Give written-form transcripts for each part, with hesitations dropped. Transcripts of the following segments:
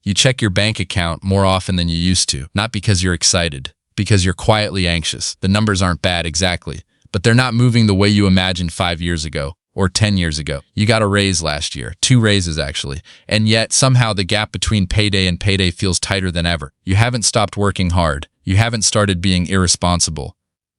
You check your bank account more often than you used to, not because you're excited, because you're quietly anxious. The numbers aren't bad exactly, but they're not moving the way you imagined 5 years ago or 10 years ago. You got a raise last year, 2 raises actually, and yet somehow the gap between payday and payday feels tighter than ever. You haven't stopped working hard. You haven't started being irresponsible.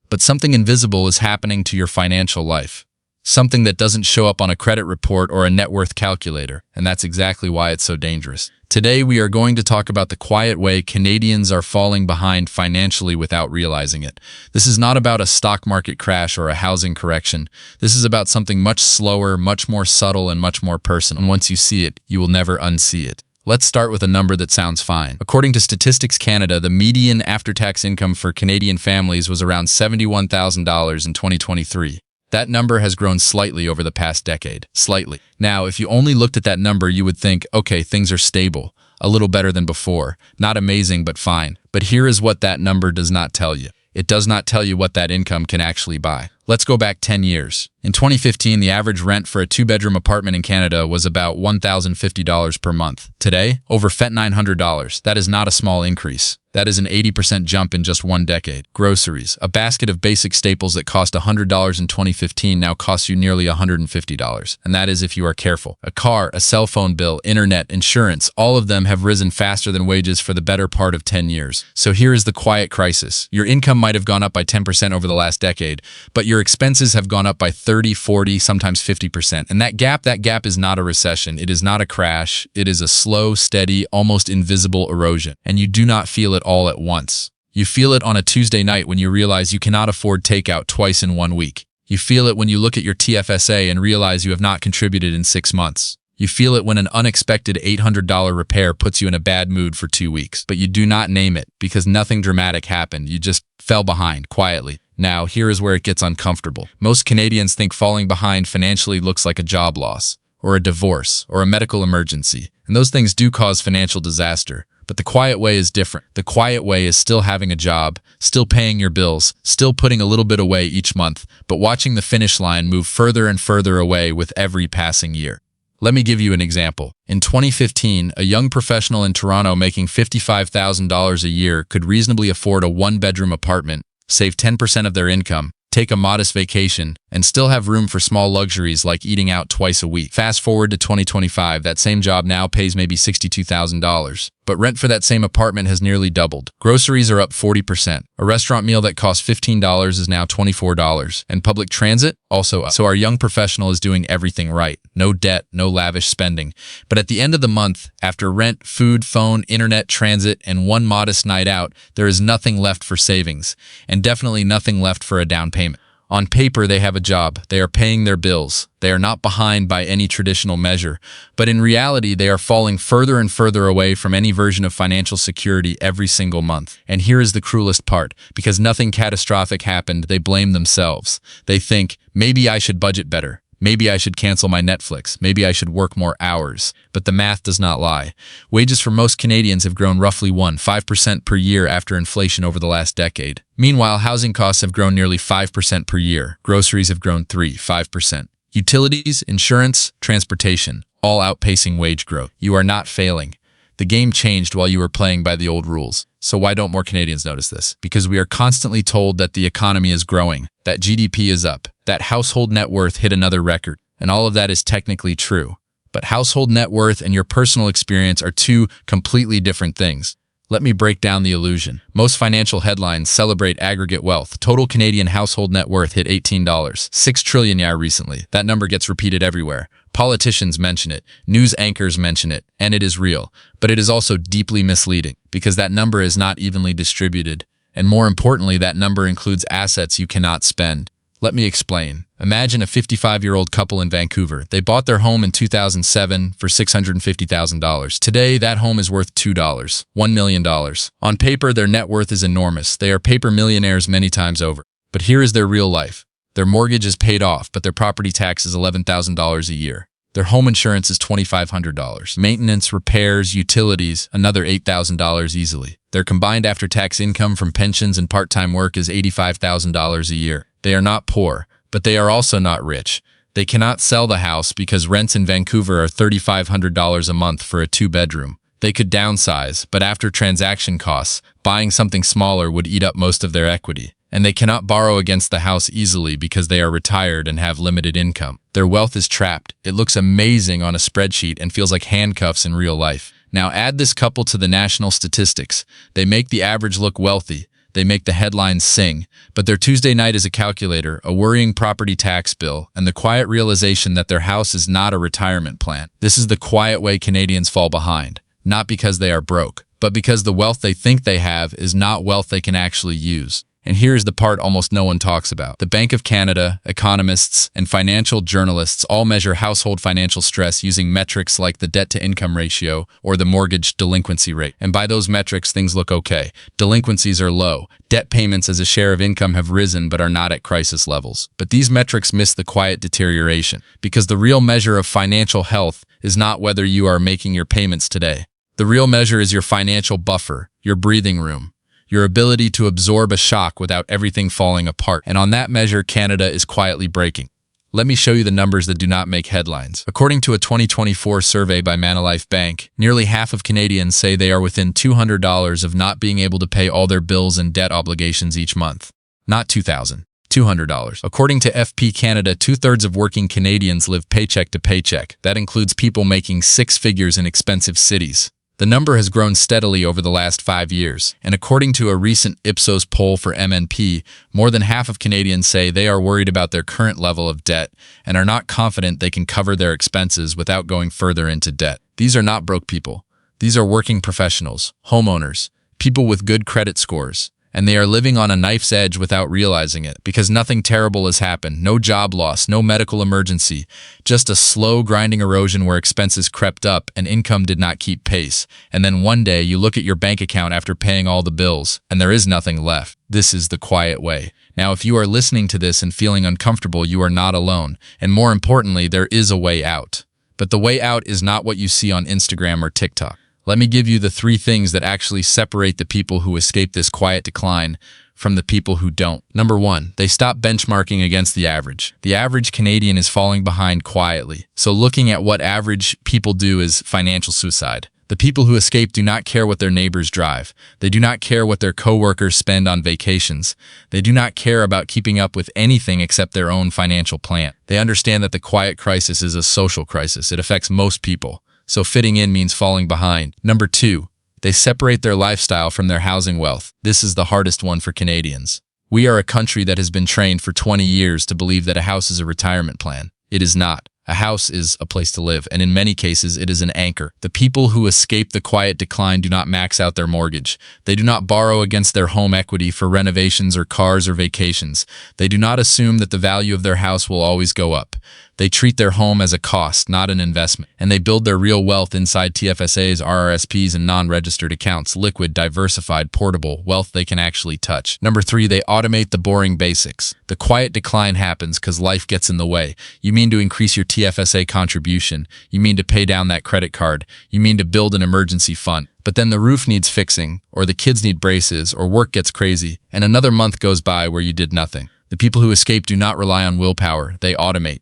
But something invisible is happening to your financial life. Something that doesn't show up on a credit report or a net worth calculator, and that's exactly why it's so dangerous. Today, we are going to talk about the quiet way Canadians are falling behind financially without realizing it. This is not about a stock market crash or a housing correction. This is about something much slower, much more subtle, and much more personal. And once you see it, you will never unsee it. Let's start with a number that sounds fine. According to Statistics Canada, the median after-tax income for Canadian families was around $71,000 in 2023. That number has grown slightly over the past decade. Slightly. Now, if you only looked at that number, you would think, okay, things are stable, a little better than before. Not amazing, but fine. But here is what that number does not tell you. It does not tell you what that income can actually buy. Let's go back 10 years. In 2015, the average rent for a 2-bedroom apartment in Canada was about $1,050 per month. Today, over $900. That is not a small increase. That is an 80% jump in just 1 decade. Groceries. A basket of basic staples that cost $100 in 2015 now costs you nearly $150. And that is if you are careful. A car, a cell phone bill, internet, insurance, all of them have risen faster than wages for the better part of 10 years. So here is the quiet crisis. Your income might have gone up by 10% over the last decade, but your expenses have gone up by 30, 40, sometimes 50%. And that gap is not a recession. It is not a crash. It is a slow, steady, almost invisible erosion. And you do not feel it all at once. You feel it on a Tuesday night when you realize you cannot afford takeout twice in 1 week. You feel it when you look at your TFSA and realize you have not contributed in 6 months. You feel it when an unexpected $800 repair puts you in a bad mood for 2 weeks. But you do not name it because nothing dramatic happened. You just fell behind quietly. Now, here is where it gets uncomfortable. Most Canadians think falling behind financially looks like a job loss, or a divorce, or a medical emergency. And those things do cause financial disaster. But the quiet way is different. The quiet way is still having a job, still paying your bills, still putting a little bit away each month, but watching the finish line move further and further away with every passing year. Let me give you an example. In 2015, a young professional in Toronto making $55,000 a year could reasonably afford a 1-bedroom apartment, save 10% of their income, take a modest vacation, and still have room for small luxuries like eating out twice a week. Fast forward to 2025, that same job now pays maybe $62,000. But rent for that same apartment has nearly doubled. Groceries are up 40%. A restaurant meal that cost $15 is now $24. And public transit also up. So our young professional is doing everything right. No debt, no lavish spending. But at the end of the month, after rent, food, phone, internet, transit, and 1 modest night out, there is nothing left for savings. And definitely nothing left for a down payment. On paper, they have a job. They are paying their bills. They are not behind by any traditional measure. But in reality, they are falling further and further away from any version of financial security every single month. And here is the cruelest part. Because nothing catastrophic happened, they blame themselves. They think, maybe I should budget better. Maybe I should cancel my Netflix. Maybe I should work more hours. But the math does not lie. Wages for most Canadians have grown roughly 5% per year after inflation over the last decade. Meanwhile, housing costs have grown nearly 5% per year. Groceries have grown 5%. Utilities, insurance, transportation, all outpacing wage growth. You are not failing. The game changed while you were playing by the old rules. So why don't more Canadians notice this? Because we are constantly told that the economy is growing, that GDP is up, that household net worth hit another record, and all of that is technically true. But household net worth and your personal experience are 2 completely different things. Let me break down the illusion. Most financial headlines celebrate aggregate wealth. Total Canadian household net worth hit $6 trillion recently. That number gets repeated everywhere. Politicians mention it, news anchors mention it, and it is real. But it is also deeply misleading because that number is not evenly distributed. And more importantly, that number includes assets you cannot spend. Let me explain. Imagine a 55-year-old couple in Vancouver. They bought their home in 2007 for $650,000. Today, that home is worth $1 million. On paper, their net worth is enormous. They are paper millionaires many times over. But here is their real life. Their mortgage is paid off, but their property tax is $11,000 a year. Their home insurance is $2,500. Maintenance, repairs, utilities, another $8,000 easily. Their combined after-tax income from pensions and part-time work is $85,000 a year. They are not poor, but they are also not rich. They cannot sell the house because rents in Vancouver are $3,500 a month for a 2-bedroom. They could downsize, but after transaction costs, buying something smaller would eat up most of their equity. And they cannot borrow against the house easily because they are retired and have limited income. Their wealth is trapped. It looks amazing on a spreadsheet and feels like handcuffs in real life. Now add this couple to the national statistics. They make the average look wealthy. They make the headlines sing. But their Tuesday night is a calculator, a worrying property tax bill, and the quiet realization that their house is not a retirement plan. This is the quiet way Canadians fall behind. Not because they are broke, but because the wealth they think they have is not wealth they can actually use. And here is the part almost no one talks about. The Bank of Canada, economists, and financial journalists all measure household financial stress using metrics like the debt-to-income ratio or the mortgage delinquency rate. And by those metrics, things look okay. Delinquencies are low. Debt payments as a share of income have risen but are not at crisis levels. But these metrics miss the quiet deterioration, because the real measure of financial health is not whether you are making your payments today. The real measure is your financial buffer, your breathing room, your ability to absorb a shock without everything falling apart. And on that measure, Canada is quietly breaking. Let me show you the numbers that do not make headlines. According to a 2024 survey by Manulife Bank, nearly half of Canadians say they are within $200 of not being able to pay all their bills and debt obligations each month. Not $2,000. $200. According to FP Canada, 2/3 of working Canadians live paycheck to paycheck. That includes people making six figures in expensive cities. The number has grown steadily over the last 5 years, and according to a recent Ipsos poll for MNP, more than half of Canadians say they are worried about their current level of debt and are not confident they can cover their expenses without going further into debt. These are not broke people. These are working professionals, homeowners, people with good credit scores, and they are living on a knife's edge without realizing it, because nothing terrible has happened. No job loss, no medical emergency, just a slow grinding erosion where expenses crept up and income did not keep pace. And then one day you look at your bank account after paying all the bills, and there is nothing left. This is the quiet way. Now, if you are listening to this and feeling uncomfortable, you are not alone. And more importantly, there is a way out. But the way out is not what you see on Instagram or TikTok. Let me give you the 3 things that actually separate the people who escape this quiet decline from the people who don't. Number 1, they stop benchmarking against the average. The average Canadian is falling behind quietly. So looking at what average people do is financial suicide. The people who escape do not care what their neighbors drive. They do not care what their coworkers spend on vacations. They do not care about keeping up with anything except their own financial plan. They understand that the quiet crisis is a social crisis. It affects most people. So fitting in means falling behind. Number 2, they separate their lifestyle from their housing wealth. This is the hardest one for Canadians. We are a country that has been trained for 20 years to believe that a house is a retirement plan. It is not. A house is a place to live, and in many cases, it is an anchor. The people who escape the quiet decline do not max out their mortgage. They do not borrow against their home equity for renovations or cars or vacations. They do not assume that the value of their house will always go up. They treat their home as a cost, not an investment, and they build their real wealth inside TFSAs, RRSPs, and non-registered accounts, liquid, diversified, portable, wealth they can actually touch. Number 3, they automate the boring basics. The quiet decline happens because life gets in the way. You mean to increase your TFSA contribution. You mean to pay down that credit card. You mean to build an emergency fund. But then the roof needs fixing, or the kids need braces, or work gets crazy, and another month goes by where you did nothing. The people who escape do not rely on willpower. They automate.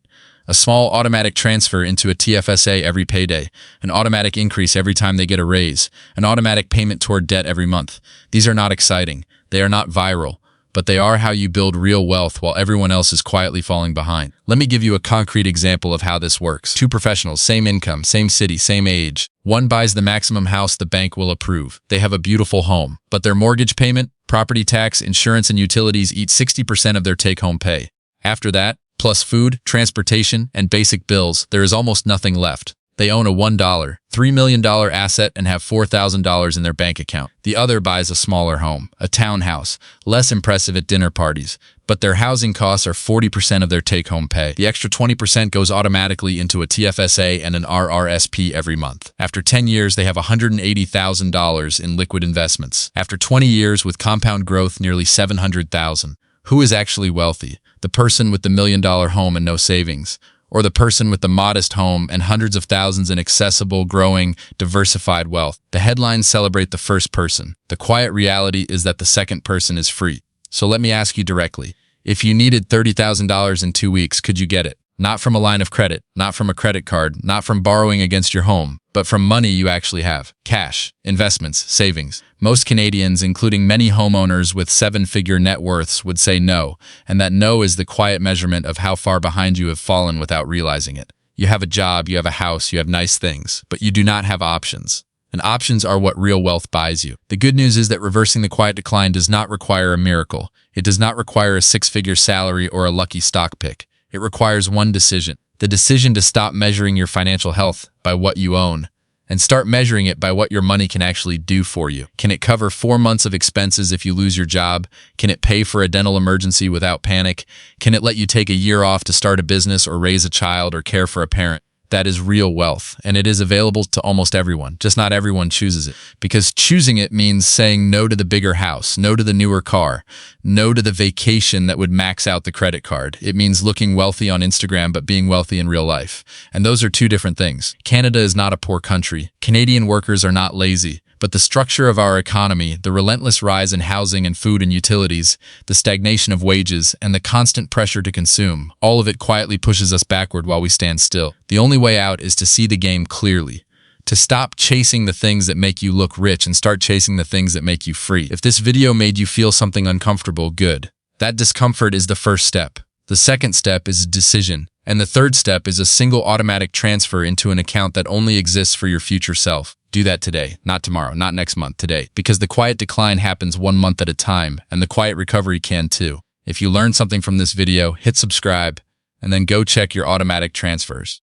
A small automatic transfer into a TFSA every payday, an automatic increase every time they get a raise, an automatic payment toward debt every month. These are not exciting. They are not viral, but they are how you build real wealth while everyone else is quietly falling behind. Let me give you a concrete example of how this works. 2 professionals, same income, same city, same age. One buys the maximum house the bank will approve. They have a beautiful home, but their mortgage payment, property tax, insurance, and utilities eat 60% of their take-home pay. After that, plus food, transportation, and basic bills, there is almost nothing left. They own a $1, $3 million asset and have $4,000 in their bank account. The other buys a smaller home, a townhouse, less impressive at dinner parties, but their housing costs are 40% of their take-home pay. The extra 20% goes automatically into a TFSA and an RRSP every month. After 10 years, they have $180,000 in liquid investments. After 20 years with compound growth, nearly $700,000. Who is actually wealthy? The person with the $1 million home and no savings, or the person with the modest home and hundreds of thousands in accessible, growing, diversified wealth? The headlines celebrate the first person. The quiet reality is that the second person is free. So let me ask you directly, if you needed $30,000 in 2 weeks, could you get it? Not from a line of credit, not from a credit card, not from borrowing against your home, but from money you actually have. Cash, investments, savings. Most Canadians, including many homeowners with seven-figure net worths, would say no, and that no is the quiet measurement of how far behind you have fallen without realizing it. You have a job, you have a house, you have nice things, but you do not have options. And options are what real wealth buys you. The good news is that reversing the quiet decline does not require a miracle. It does not require a six-figure salary or a lucky stock pick. It requires one decision. The decision to stop measuring your financial health by what you own and start measuring it by what your money can actually do for you. Can it cover 4 months of expenses if you lose your job? Can it pay for a dental emergency without panic? Can it let you take a year off to start a business or raise a child or care for a parent? That is real wealth, and it is available to almost everyone, just not everyone chooses it. Because choosing it means saying no to the bigger house, no to the newer car, no to the vacation that would max out the credit card. It means looking wealthy on Instagram but being wealthy in real life. And those are two different things. Canada is not a poor country. Canadian workers are not lazy. But the structure of our economy, the relentless rise in housing and food and utilities, the stagnation of wages, and the constant pressure to consume, all of it quietly pushes us backward while we stand still. The only way out is to see the game clearly, to stop chasing the things that make you look rich and start chasing the things that make you free. If this video made you feel something uncomfortable, good. That discomfort is the first step. The second step is a decision. And the third step is a single automatic transfer into an account that only exists for your future self. Do that today, not tomorrow, not next month, today. Because the quiet decline happens 1 month at a time, and the quiet recovery can too. If you learned something from this video, hit subscribe, and then go check your automatic transfers.